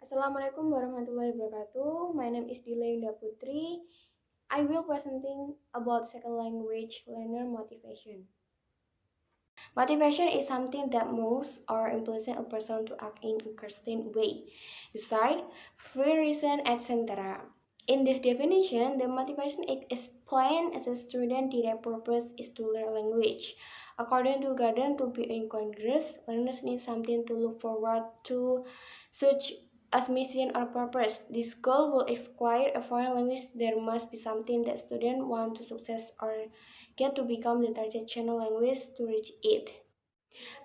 Assalamualaikum warahmatullahi wabarakatuh. My name is yuninda Putri. I will presenting about second language learner motivation. Motivation is something that moves or impels a person to act in a certain way, decide, feel reason, etc. In this definition, the motivation is explained as a student direct purpose is to learn language. According to Garden, to be in Congress, learners need something to look forward to, such as mission or purpose. This goal will acquire a foreign language. There must be something that students want to success or get to become the target channel language to reach it.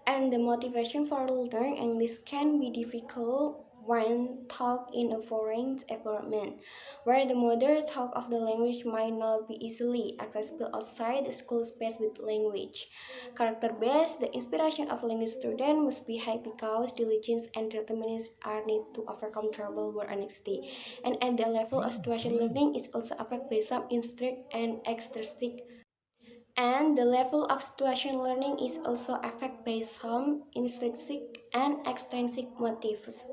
And the motivation for learning English can be difficult when taught in a foreign environment, where the mother tongue of the language might not be easily accessible outside the school space with language. Character-based, the inspiration of language students must be high because diligence and determination are needed to overcome trouble or anxiety. And at the level of situation learning is also affected by some intrinsic and extrinsic, and the level of situation learning is also affected by some intrinsic and extrinsic motives.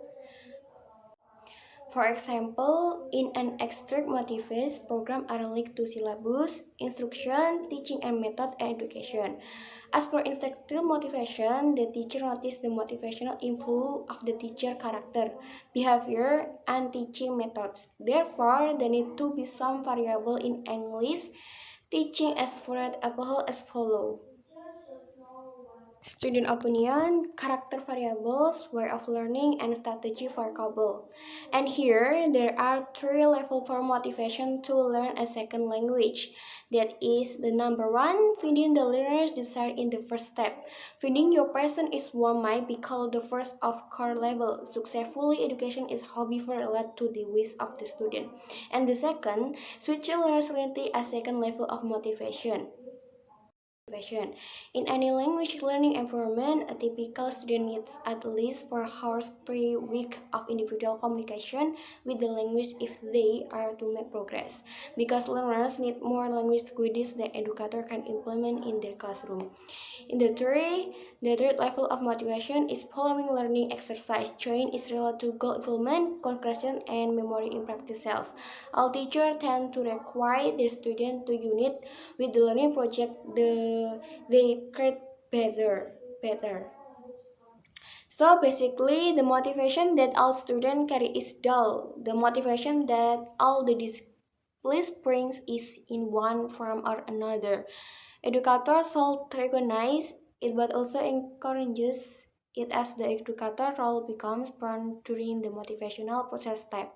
For example, in an extract motives program are linked to syllabus, instruction, teaching and method, and education. As for instructional motivation, the teacher notices the motivational influence of the teacher character, behavior, and teaching methods. Therefore, there need to be some variable in English teaching as for example as follow. Student opinion, character variables, way of learning, and strategy for couple. And here, there are three levels for motivation to learn a second language. That is the number one, feeding the learner's desire in the first step. Feeding your person is what might be called the first of core level. Successfully education is however led to the wish of the student. And the second, switching learner's reality a second level of motivation. In any language learning environment, a typical student needs at least 4 hours per week of individual communication with the language if they are to make progress, because learners need more language skills than educators can implement in their classroom. In the third level of motivation is following learning exercise. Train is related to goal fulfillment, concentration, and memory in practice self. All teachers tend to require their students to unite with the learning project they create better. So basically, the motivation that all students carry is dull. The motivation that all the disciplines brings is in one form or another. Educators should recognize it but also encourages it as the educator role becomes prone during the motivational process step.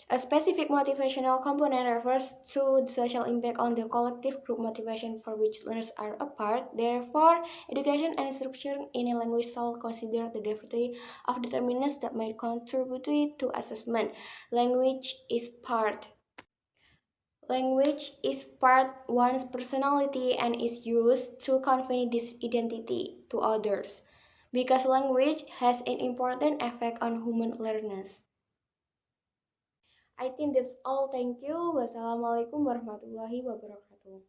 A specific motivational component refers to the social impact on the collective group motivation for which learners are a part. Therefore, education and instruction in a language shall consider the diversity of determinants that might contribute to assessment. Language is part one's personality and is used to convey this identity to others, because language has an important effect on human learners. I think that's all. Thank you. Wassalamualaikum warahmatullahi wabarakatuh.